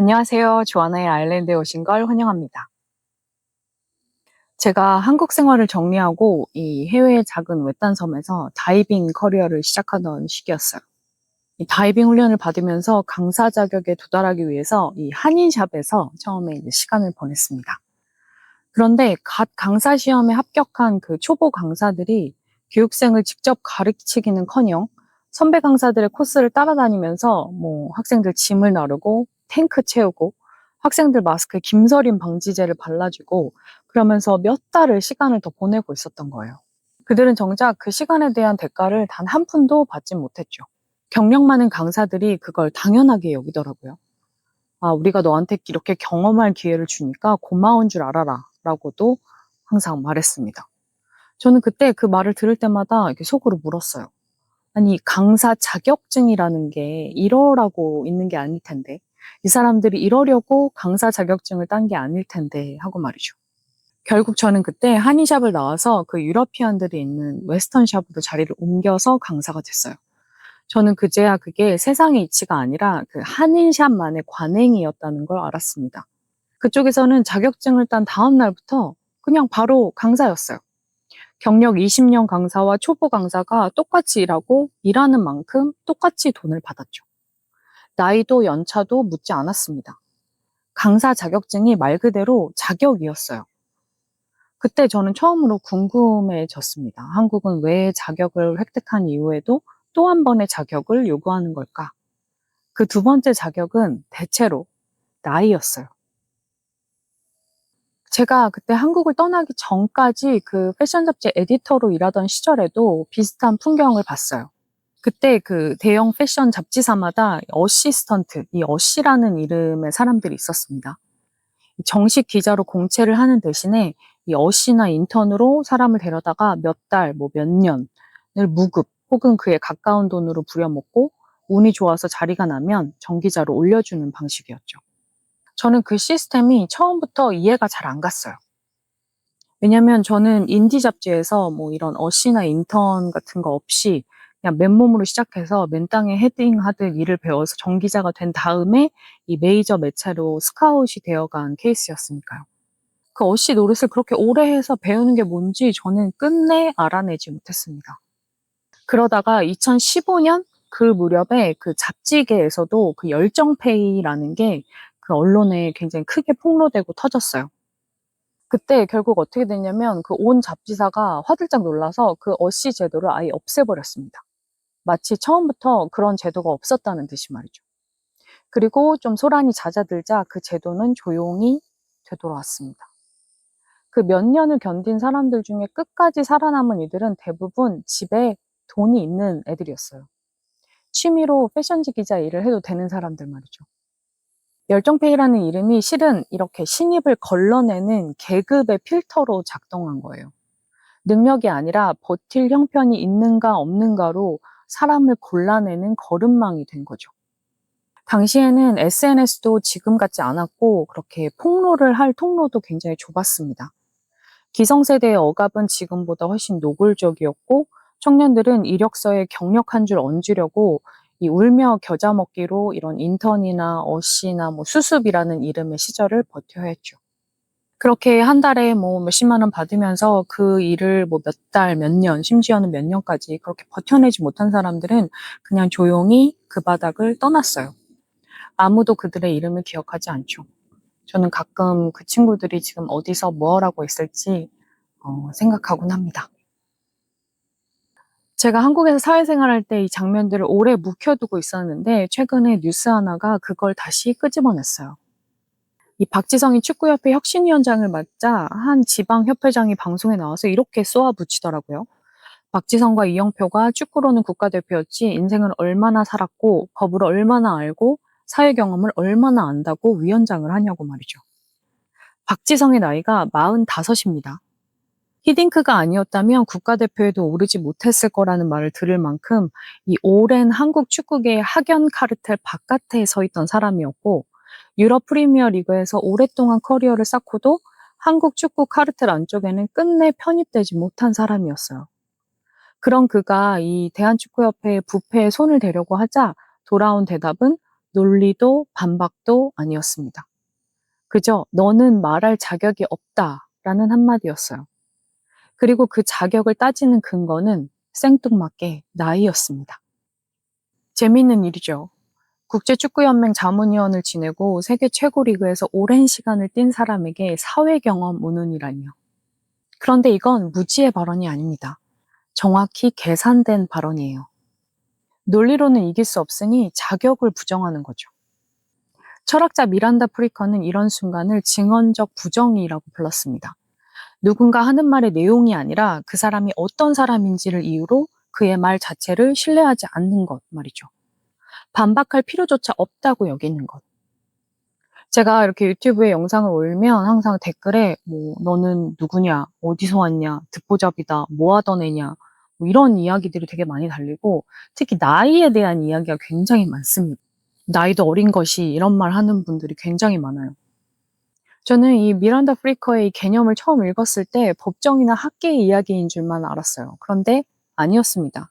안녕하세요. 조아나의 아일랜드에 오신 걸 환영합니다. 제가 한국 생활을 정리하고 이 해외의 작은 외딴 섬에서 다이빙 커리어를 시작하던 시기였어요. 이 다이빙 훈련을 받으면서 강사 자격에 도달하기 위해서 이 한인샵에서 처음에 이제 시간을 보냈습니다. 그런데 갓 강사 시험에 합격한 그 초보 강사들이 교육생을 직접 가르치기는커녕 선배 강사들의 코스를 따라다니면서 뭐 학생들 짐을 나르고 탱크 채우고 학생들 마스크에 김서림 방지제를 발라주고 그러면서 몇 달을 시간을 더 보내고 있었던 거예요. 그들은 정작 그 시간에 대한 대가를 단 한 푼도 받지 못했죠. 경력 많은 강사들이 그걸 당연하게 여기더라고요. 아, 우리가 너한테 이렇게 경험할 기회를 주니까 고마운 줄 알아라. 라고도 항상 말했습니다. 저는 그때 그 말을 들을 때마다 이렇게 속으로 물었어요. 아니, 강사 자격증이라는 게 이러라고 있는 게 아닐 텐데, 이 사람들이 이러려고 강사 자격증을 딴 게 아닐 텐데, 하고 말이죠. 결국 저는 그때 한인샵을 나와서 그 유러피안들이 있는 웨스턴샵으로 자리를 옮겨서 강사가 됐어요. 저는 그제야 그게 세상의 이치가 아니라 그 한인샵만의 관행이었다는 걸 알았습니다. 그쪽에서는 자격증을 딴 다음 날부터 그냥 바로 강사였어요. 경력 20년 강사와 초보 강사가 똑같이 일하고 일하는 만큼 똑같이 돈을 받았죠. 나이도 연차도 묻지 않았습니다. 강사 자격증이 말 그대로 자격이었어요. 그때 저는 처음으로 궁금해졌습니다. 한국은 왜 자격을 획득한 이후에도 또 한 번의 자격을 요구하는 걸까? 그 두 번째 자격은 대체로 나이였어요. 제가 그때 한국을 떠나기 전까지 그 패션 잡지 에디터로 일하던 시절에도 비슷한 풍경을 봤어요. 그때 그 대형 패션 잡지사마다 어시스턴트, 이 어시라는 이름의 사람들이 있었습니다. 정식 기자로 공채를 하는 대신에 이 어시나 인턴으로 사람을 데려다가 몇 달, 뭐 몇 년을 무급 혹은 그에 가까운 돈으로 부려먹고 운이 좋아서 자리가 나면 정기자로 올려주는 방식이었죠. 저는 그 시스템이 처음부터 이해가 잘 안 갔어요. 왜냐면 저는 인디 잡지에서 뭐 이런 어시나 인턴 같은 거 없이 그냥 맨몸으로 시작해서 맨땅에 헤딩하듯 일을 배워서 정기자가 된 다음에 이 메이저 매체로 스카웃이 되어간 케이스였으니까요. 그 어시 노릇을 그렇게 오래 해서 배우는 게 뭔지 저는 끝내 알아내지 못했습니다. 그러다가 2015년 그 무렵에 그 잡지계에서도 그 열정페이라는 게 그 언론에 굉장히 크게 폭로되고 터졌어요. 그때 결국 어떻게 됐냐면 그 온 잡지사가 화들짝 놀라서 그 어시 제도를 아예 없애버렸습니다. 마치 처음부터 그런 제도가 없었다는 듯이 말이죠. 그리고 좀 소란이 잦아들자 그 제도는 조용히 되돌아왔습니다. 그 몇 년을 견딘 사람들 중에 끝까지 살아남은 이들은 대부분 집에 돈이 있는 애들이었어요. 취미로 패션지 기자 일을 해도 되는 사람들 말이죠. 열정페이라는 이름이 실은 이렇게 신입을 걸러내는 계급의 필터로 작동한 거예요. 능력이 아니라 버틸 형편이 있는가 없는가로 사람을 골라내는 거름망이 된 거죠. 당시에는 SNS도 지금 같지 않았고 그렇게 폭로를 할 통로도 굉장히 좁았습니다. 기성세대의 억압은 지금보다 훨씬 노골적이었고 청년들은 이력서에 경력 한 줄 얹으려고 이 울며 겨자 먹기로 이런 인턴이나 어시나 뭐 수습이라는 이름의 시절을 버텨야 했죠. 그렇게 한 달에 뭐 몇십만 원 받으면서 그 일을 뭐 몇 달, 몇 년, 심지어는 몇 년까지 그렇게 버텨내지 못한 사람들은 그냥 조용히 그 바닥을 떠났어요. 아무도 그들의 이름을 기억하지 않죠. 저는 가끔 그 친구들이 지금 어디서 뭘 하고 있을지 생각하곤 합니다. 제가 한국에서 사회생활할 때 이 장면들을 오래 묵혀두고 있었는데 최근에 뉴스 하나가 그걸 다시 끄집어냈어요. 이 박지성이 축구협회 혁신위원장을 맡자 한 지방협회장이 방송에 나와서 이렇게 쏘아붙이더라고요. 박지성과 이영표가 축구로는 국가대표였지 인생을 얼마나 살았고 법을 얼마나 알고 사회 경험을 얼마나 안다고 위원장을 하냐고 말이죠. 박지성의 나이가 45입니다. 히딩크가 아니었다면 국가대표에도 오르지 못했을 거라는 말을 들을 만큼 이 오랜 한국 축구계의 학연 카르텔 바깥에 서 있던 사람이었고 유럽 프리미어 리그에서 오랫동안 커리어를 쌓고도 한국 축구 카르텔 안쪽에는 끝내 편입되지 못한 사람이었어요. 그런 그가 이 대한축구협회의 부패에 손을 대려고 하자 돌아온 대답은 논리도 반박도 아니었습니다. 그저 너는 말할 자격이 없다라는 한마디였어요. 그리고 그 자격을 따지는 근거는 생뚱맞게 나이였습니다. 재미있는 일이죠. 국제축구연맹 자문위원을 지내고 세계 최고 리그에서 오랜 시간을 뛴 사람에게 사회 경험 운운이라니요. 그런데 이건 무지의 발언이 아닙니다. 정확히 계산된 발언이에요. 논리로는 이길 수 없으니 자격을 부정하는 거죠. 철학자 미란다 프리커는 이런 순간을 증언적 부정이라고 불렀습니다. 누군가 하는 말의 내용이 아니라 그 사람이 어떤 사람인지를 이유로 그의 말 자체를 신뢰하지 않는 것 말이죠. 반박할 필요조차 없다고 여기는 것. 제가 이렇게 유튜브에 영상을 올리면 항상 댓글에 뭐 너는 누구냐, 어디서 왔냐, 듣보잡이다, 뭐 하던 애냐, 뭐 이런 이야기들이 되게 많이 달리고 특히 나이에 대한 이야기가 굉장히 많습니다. 나이도 어린 것이 이런 말 하는 분들이 굉장히 많아요. 저는 이 미란다 프리커의 이 개념을 처음 읽었을 때 법정이나 학계의 이야기인 줄만 알았어요. 그런데 아니었습니다.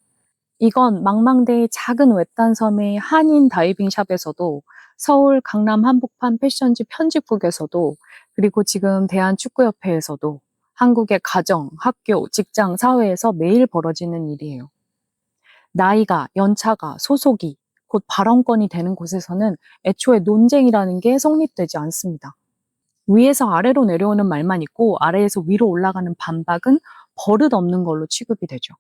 이건 망망대해 작은 외딴 섬의 한인 다이빙샵에서도 서울 강남 한복판 패션지 편집국에서도 그리고 지금 대한축구협회에서도 한국의 가정, 학교, 직장, 사회에서 매일 벌어지는 일이에요. 나이가, 연차가, 소속이, 곧 발언권이 되는 곳에서는 애초에 논쟁이라는 게 성립되지 않습니다. 위에서 아래로 내려오는 말만 있고 아래에서 위로 올라가는 반박은 버릇없는 걸로 취급이 되죠.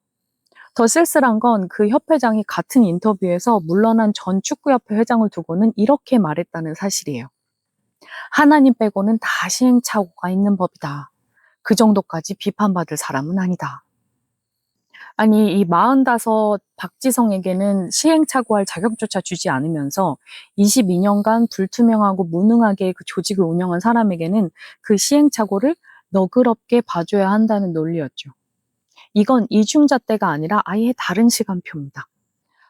더 쓸쓸한 건 그 협회장이 같은 인터뷰에서 물러난 전 축구협회 회장을 두고는 이렇게 말했다는 사실이에요. 하나님 빼고는 다 시행착오가 있는 법이다. 그 정도까지 비판받을 사람은 아니다. 아니, 이 45 박지성에게는 시행착오할 자격조차 주지 않으면서 22년간 불투명하고 무능하게 그 조직을 운영한 사람에게는 그 시행착오를 너그럽게 봐줘야 한다는 논리였죠. 이건 이중잣대가 아니라 아예 다른 시간표입니다.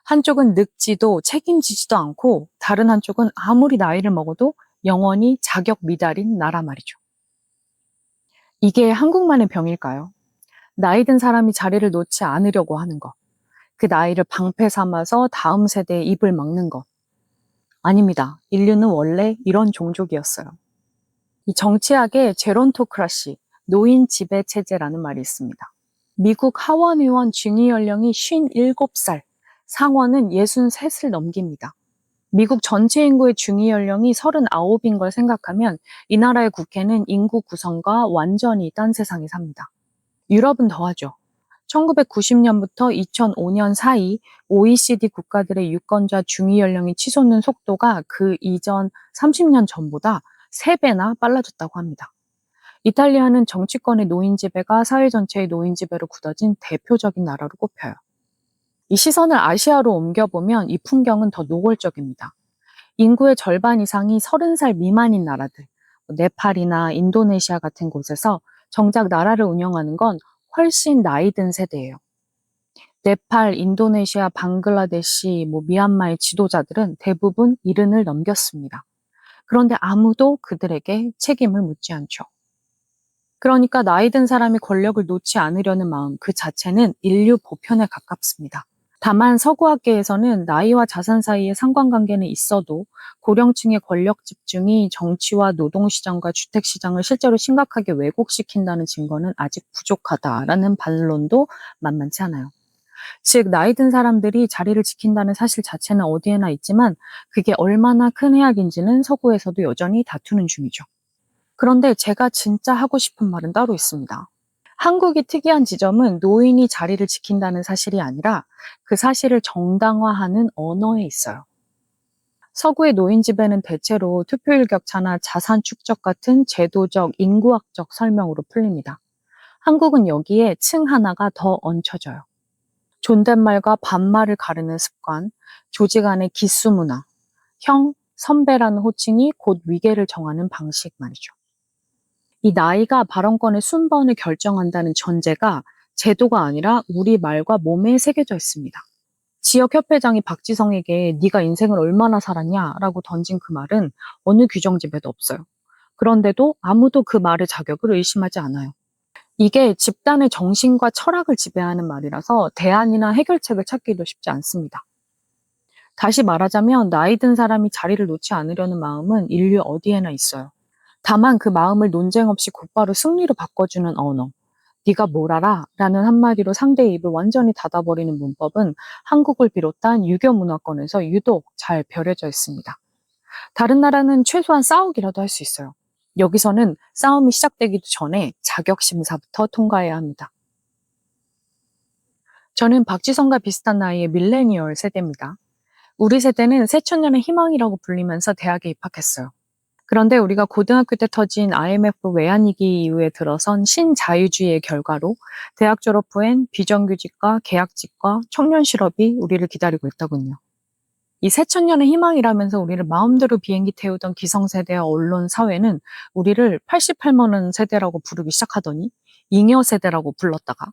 한쪽은 늙지도 책임지지도 않고 다른 한쪽은 아무리 나이를 먹어도 영원히 자격 미달인 나라 말이죠. 이게 한국만의 병일까요? 나이 든 사람이 자리를 놓지 않으려고 하는 것. 그 나이를 방패 삼아서 다음 세대의 입을 막는 것. 아닙니다. 인류는 원래 이런 종족이었어요. 이 정치학에 제론토크라시, 노인 지배 체제라는 말이 있습니다. 미국 하원 의원 중위 연령이 57살, 상원은 63을 넘깁니다. 미국 전체 인구의 중위 연령이 39인 걸 생각하면 이 나라의 국회는 인구 구성과 완전히 딴 세상에 삽니다. 유럽은 더하죠. 1990년부터 2005년 사이 OECD 국가들의 유권자 중위 연령이 치솟는 속도가 그 이전 30년 전보다 3배나 빨라졌다고 합니다. 이탈리아는 정치권의 노인 지배가 사회 전체의 노인 지배로 굳어진 대표적인 나라로 꼽혀요. 이 시선을 아시아로 옮겨보면 이 풍경은 더 노골적입니다. 인구의 절반 이상이 30살 미만인 나라들, 네팔이나 인도네시아 같은 곳에서 정작 나라를 운영하는 건 훨씬 나이 든 세대예요. 네팔, 인도네시아, 방글라데시, 미얀마의 지도자들은 대부분 70을 넘겼습니다. 그런데 아무도 그들에게 책임을 묻지 않죠. 그러니까 나이 든 사람이 권력을 놓지 않으려는 마음 그 자체는 인류 보편에 가깝습니다. 다만 서구학계에서는 나이와 자산 사이의 상관관계는 있어도 고령층의 권력 집중이 정치와 노동시장과 주택시장을 실제로 심각하게 왜곡시킨다는 증거는 아직 부족하다라는 반론도 만만치 않아요. 즉 나이 든 사람들이 자리를 지킨다는 사실 자체는 어디에나 있지만 그게 얼마나 큰 해악인지는 서구에서도 여전히 다투는 중이죠. 그런데 제가 진짜 하고 싶은 말은 따로 있습니다. 한국이 특이한 지점은 노인이 자리를 지킨다는 사실이 아니라 그 사실을 정당화하는 언어에 있어요. 서구의 노인 지배는 대체로 투표율 격차나 자산 축적 같은 제도적, 인구학적 설명으로 풀립니다. 한국은 여기에 층 하나가 더 얹혀져요. 존댓말과 반말을 가르는 습관, 조직 안의 기수 문화, 형, 선배라는 호칭이 곧 위계를 정하는 방식 말이죠. 이 나이가 발언권의 순번을 결정한다는 전제가 제도가 아니라 우리 말과 몸에 새겨져 있습니다. 지역협회장이 박지성에게 네가 인생을 얼마나 살았냐라고 던진 그 말은 어느 규정집에도 없어요. 그런데도 아무도 그 말의 자격을 의심하지 않아요. 이게 집단의 정신과 철학을 지배하는 말이라서 대안이나 해결책을 찾기도 쉽지 않습니다. 다시 말하자면 나이 든 사람이 자리를 놓지 않으려는 마음은 인류 어디에나 있어요. 다만 그 마음을 논쟁 없이 곧바로 승리로 바꿔주는 언어. 네가 뭘 알아? 라는 한마디로 상대의 입을 완전히 닫아버리는 문법은 한국을 비롯한 유교 문화권에서 유독 잘 벼려져 있습니다. 다른 나라는 최소한 싸우기라도 할 수 있어요. 여기서는 싸움이 시작되기도 전에 자격 심사부터 통과해야 합니다. 저는 박지성과 비슷한 나이의 밀레니얼 세대입니다. 우리 세대는 새천년의 희망이라고 불리면서 대학에 입학했어요. 그런데 우리가 고등학교 때 터진 IMF 외환위기 이후에 들어선 신자유주의의 결과로 대학 졸업 후엔 비정규직과 계약직과 청년 실업이 우리를 기다리고 있더군요. 이 새천년의 희망이라면서 우리를 마음대로 비행기 태우던 기성세대와 언론 사회는 우리를 88만 원 세대라고 부르기 시작하더니 잉여 세대라고 불렀다가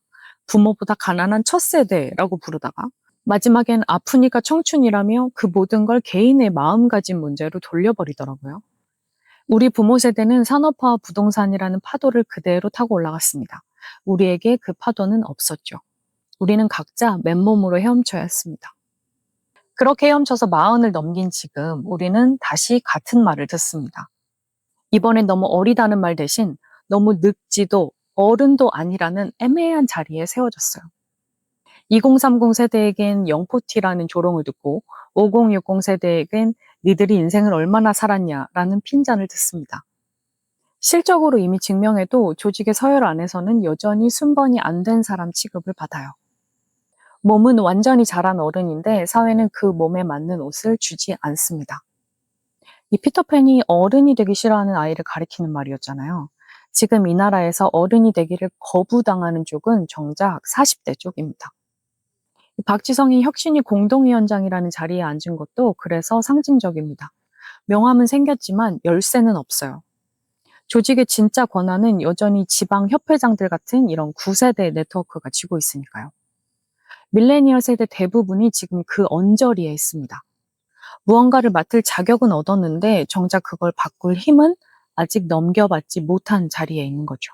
부모보다 가난한 첫 세대라고 부르다가 마지막엔 아프니까 청춘이라며 그 모든 걸 개인의 마음가짐 문제로 돌려버리더라고요. 우리 부모 세대는 산업화와 부동산이라는 파도를 그대로 타고 올라갔습니다. 우리에게 그 파도는 없었죠. 우리는 각자 맨몸으로 헤엄쳐야 했습니다. 그렇게 헤엄쳐서 마흔을 넘긴 지금 우리는 다시 같은 말을 듣습니다. 이번엔 너무 어리다는 말 대신 너무 늙지도 어른도 아니라는 애매한 자리에 세워졌어요. 2030 세대에겐 영포티라는 조롱을 듣고 5060 세대에겐 니들이 인생을 얼마나 살았냐라는 핀잔을 듣습니다. 실적으로 이미 증명해도 조직의 서열 안에서는 여전히 순번이 안 된 사람 취급을 받아요. 몸은 완전히 자란 어른인데 사회는 그 몸에 맞는 옷을 주지 않습니다. 이 피터팬이 어른이 되기 싫어하는 아이를 가리키는 말이었잖아요. 지금 이 나라에서 어른이 되기를 거부당하는 쪽은 정작 40대 쪽입니다. 박지성이 혁신위 공동위원장이라는 자리에 앉은 것도 그래서 상징적입니다. 명함은 생겼지만 열쇠는 없어요. 조직의 진짜 권한은 여전히 지방 협회장들 같은 이런 9세대 네트워크가 쥐고 있으니까요. 밀레니얼 세대 대부분이 지금 그 언저리에 있습니다. 무언가를 맡을 자격은 얻었는데 정작 그걸 바꿀 힘은 아직 넘겨받지 못한 자리에 있는 거죠.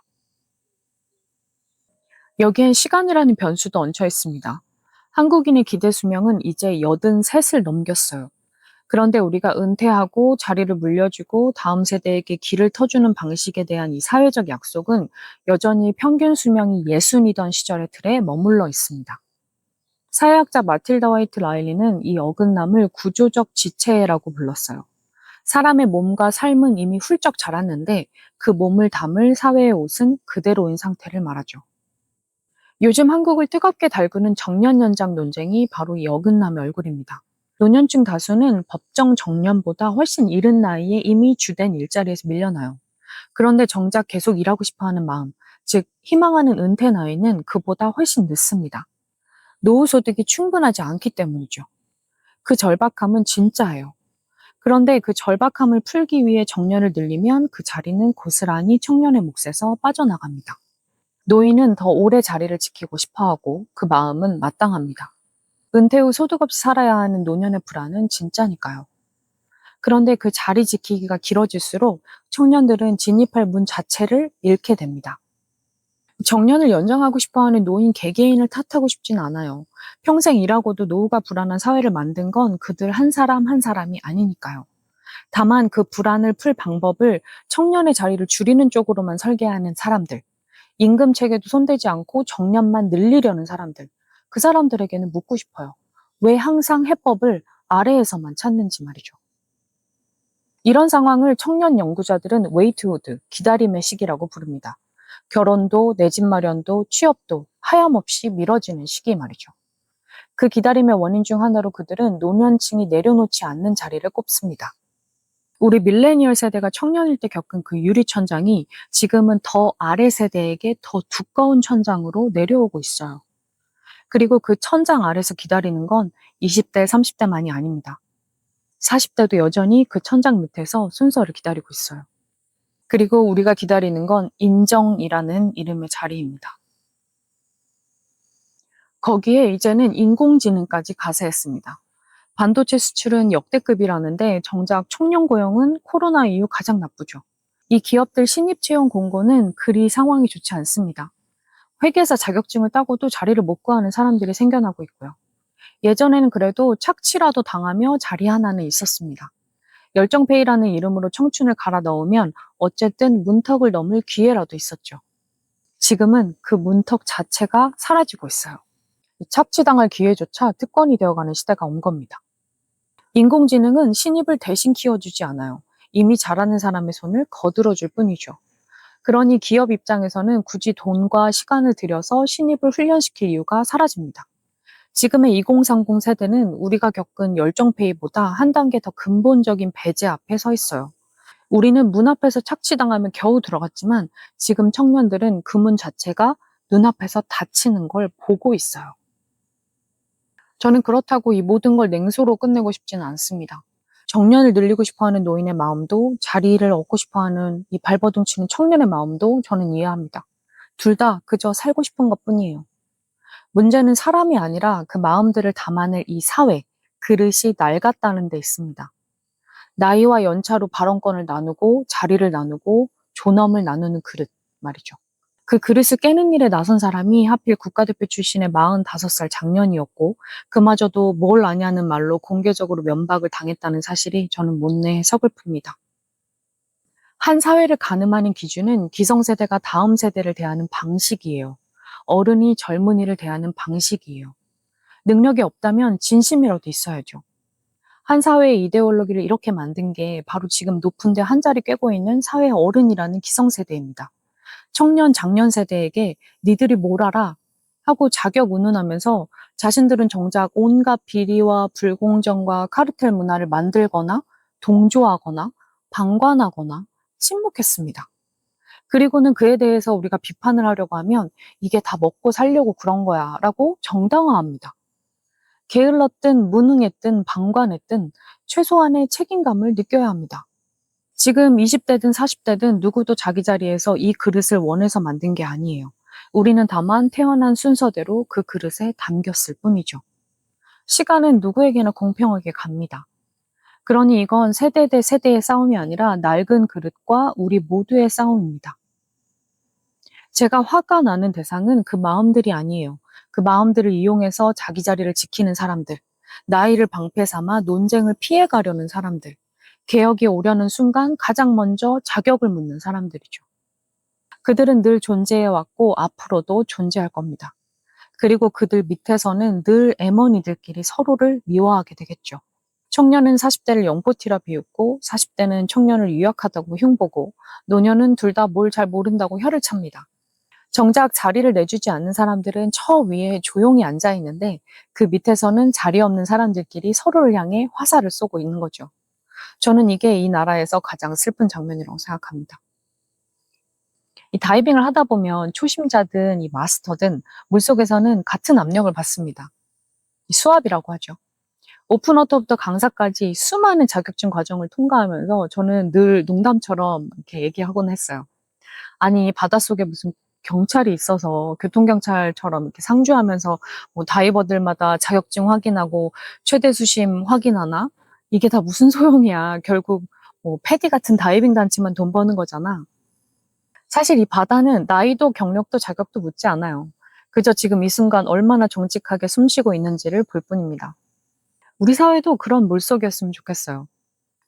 여기엔 시간이라는 변수도 얹혀 있습니다. 한국인의 기대 수명은 이제 83을 넘겼어요. 그런데 우리가 은퇴하고 자리를 물려주고 다음 세대에게 길을 터주는 방식에 대한 이 사회적 약속은 여전히 평균 수명이 60이던 시절의 틀에 머물러 있습니다. 사회학자 마틸다 화이트 라일리는 이 어긋남을 구조적 지체라고 불렀어요. 사람의 몸과 삶은 이미 훌쩍 자랐는데 그 몸을 담을 사회의 옷은 그대로인 상태를 말하죠. 요즘 한국을 뜨겁게 달구는 정년 연장 논쟁이 바로 이 어긋남의 얼굴입니다. 노년층 다수는 법정 정년보다 훨씬 이른 나이에 이미 주된 일자리에서 밀려나요. 그런데 정작 계속 일하고 싶어하는 마음, 즉 희망하는 은퇴 나이는 그보다 훨씬 늦습니다. 노후 소득이 충분하지 않기 때문이죠. 그 절박함은 진짜예요. 그런데 그 절박함을 풀기 위해 정년을 늘리면 그 자리는 고스란히 청년의 몫에서 빠져나갑니다. 노인은 더 오래 자리를 지키고 싶어하고 그 마음은 마땅합니다. 은퇴 후 소득 없이 살아야 하는 노년의 불안은 진짜니까요. 그런데 그 자리 지키기가 길어질수록 청년들은 진입할 문 자체를 잃게 됩니다. 정년을 연장하고 싶어하는 노인 개개인을 탓하고 싶진 않아요. 평생 일하고도 노후가 불안한 사회를 만든 건 그들 한 사람 한 사람이 아니니까요. 다만 그 불안을 풀 방법을 청년의 자리를 줄이는 쪽으로만 설계하는 사람들, 임금 체계도 손대지 않고 정년만 늘리려는 사람들, 그 사람들에게는 묻고 싶어요. 왜 항상 해법을 아래에서만 찾는지 말이죠. 이런 상황을 청년 연구자들은 웨이트후드, 기다림의 시기라고 부릅니다. 결혼도 내 집 마련도 취업도 하염없이 미뤄지는 시기 말이죠. 그 기다림의 원인 중 하나로 그들은 노년층이 내려놓지 않는 자리를 꼽습니다. 우리 밀레니얼 세대가 청년일 때 겪은 그 유리천장이 지금은 더 아래 세대에게 더 두꺼운 천장으로 내려오고 있어요. 그리고 그 천장 아래서 기다리는 건 20대, 30대만이 아닙니다. 40대도 여전히 그 천장 밑에서 순서를 기다리고 있어요. 그리고 우리가 기다리는 건 인정이라는 이름의 자리입니다. 거기에 이제는 인공지능까지 가세했습니다. 반도체 수출은 역대급이라는데 정작 청년 고용은 코로나 이후 가장 나쁘죠. 이 기업들 신입 채용 공고는 그리 상황이 좋지 않습니다. 회계사 자격증을 따고도 자리를 못 구하는 사람들이 생겨나고 있고요. 예전에는 그래도 착취라도 당하며 자리 하나는 있었습니다. 열정페이라는 이름으로 청춘을 갈아 넣으면 어쨌든 문턱을 넘을 기회라도 있었죠. 지금은 그 문턱 자체가 사라지고 있어요. 착취당할 기회조차 특권이 되어가는 시대가 온 겁니다. 인공지능은 신입을 대신 키워주지 않아요. 이미 잘하는 사람의 손을 거들어줄 뿐이죠. 그러니 기업 입장에서는 굳이 돈과 시간을 들여서 신입을 훈련시킬 이유가 사라집니다. 지금의 2030 세대는 우리가 겪은 열정페이보다 한 단계 더 근본적인 배제 앞에 서 있어요. 우리는 문 앞에서 착취당하면 겨우 들어갔지만 지금 청년들은 그 문 자체가 눈앞에서 닫히는 걸 보고 있어요. 저는 그렇다고 이 모든 걸 냉소로 끝내고 싶지는 않습니다. 정년을 늘리고 싶어하는 노인의 마음도 자리를 얻고 싶어하는 이 발버둥치는 청년의 마음도 저는 이해합니다. 둘 다 그저 살고 싶은 것뿐이에요. 문제는 사람이 아니라 그 마음들을 담아낼 이 사회, 그릇이 낡았다는 데 있습니다. 나이와 연차로 발언권을 나누고 자리를 나누고 존엄을 나누는 그릇 말이죠. 그 그릇을 깨는 일에 나선 사람이 하필 국가대표 출신의 45살 장년이었고 그마저도 뭘 아냐는 말로 공개적으로 면박을 당했다는 사실이 저는 못내 서글픕니다. 한 사회를 가늠하는 기준은 기성세대가 다음 세대를 대하는 방식이에요. 어른이 젊은이를 대하는 방식이에요. 능력이 없다면 진심이라도 있어야죠. 한 사회의 이데올로기를 이렇게 만든 게 바로 지금 높은 데 한 자리 꿰고 있는 사회 어른이라는 기성세대입니다. 청년, 장년 세대에게 니들이 뭘 알아? 하고 자격 운운하면서 자신들은 정작 온갖 비리와 불공정과 카르텔 문화를 만들거나 동조하거나 방관하거나 침묵했습니다. 그리고는 그에 대해서 우리가 비판을 하려고 하면 이게 다 먹고 살려고 그런 거야 라고 정당화합니다. 게을렀든 무능했든 방관했든 최소한의 책임감을 느껴야 합니다. 지금 20대든 40대든 누구도 자기 자리에서 이 그릇을 원해서 만든 게 아니에요. 우리는 다만 태어난 순서대로 그 그릇에 담겼을 뿐이죠. 시간은 누구에게나 공평하게 갑니다. 그러니 이건 세대 대 세대의 싸움이 아니라 낡은 그릇과 우리 모두의 싸움입니다. 제가 화가 나는 대상은 그 마음들이 아니에요. 그 마음들을 이용해서 자기 자리를 지키는 사람들, 나이를 방패 삼아 논쟁을 피해가려는 사람들, 개혁이 오려는 순간 가장 먼저 자격을 묻는 사람들이죠. 그들은 늘 존재해왔고 앞으로도 존재할 겁니다. 그리고 그들 밑에서는 늘 애머니들끼리 서로를 미워하게 되겠죠. 청년은 40대를 영포티라 비웃고 40대는 청년을 유약하다고 흉보고 노년은 둘 다 뭘 잘 모른다고 혀를 찹니다. 정작 자리를 내주지 않는 사람들은 저 위에 조용히 앉아 있는데 그 밑에서는 자리 없는 사람들끼리 서로를 향해 화살을 쏘고 있는 거죠. 저는 이게 이 나라에서 가장 슬픈 장면이라고 생각합니다. 이 다이빙을 하다 보면 초심자든 이 마스터든 물속에서는 같은 압력을 받습니다. 이 수압이라고 하죠. 오픈워터부터 강사까지 수많은 자격증 과정을 통과하면서 저는 늘 농담처럼 이렇게 얘기하곤 했어요. 아니, 바닷속에 무슨 경찰이 있어서 교통경찰처럼 이렇게 상주하면서 뭐 다이버들마다 자격증 확인하고 최대 수심 확인하나? 이게 다 무슨 소용이야. 결국 뭐 패디 같은 다이빙 단체만 돈 버는 거잖아. 사실 이 바다는 나이도 경력도 자격도 묻지 않아요. 그저 지금 이 순간 얼마나 정직하게 숨쉬고 있는지를 볼 뿐입니다. 우리 사회도 그런 물속이었으면 좋겠어요.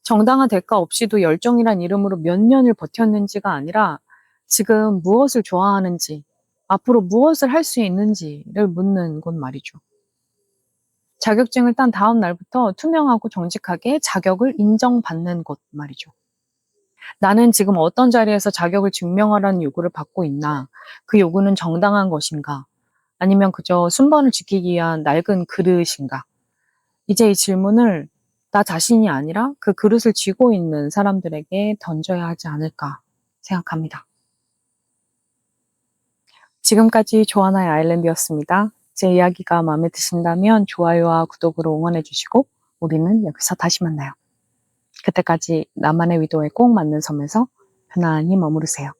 정당한 대가 없이도 열정이란 이름으로 몇 년을 버텼는지가 아니라 지금 무엇을 좋아하는지, 앞으로 무엇을 할 수 있는지를 묻는 곳 말이죠. 자격증을 딴 다음 날부터 투명하고 정직하게 자격을 인정받는 곳 말이죠. 나는 지금 어떤 자리에서 자격을 증명하라는 요구를 받고 있나? 그 요구는 정당한 것인가? 아니면 그저 순번을 지키기 위한 낡은 그릇인가? 이제 이 질문을 나 자신이 아니라 그 그릇을 쥐고 있는 사람들에게 던져야 하지 않을까 생각합니다. 지금까지 조하나의 아일랜드였습니다. 제 이야기가 마음에 드신다면 좋아요와 구독으로 응원해 주시고 우리는 여기서 다시 만나요. 그때까지 나만의 위도에 꼭 맞는 섬에서 편안히 머무르세요.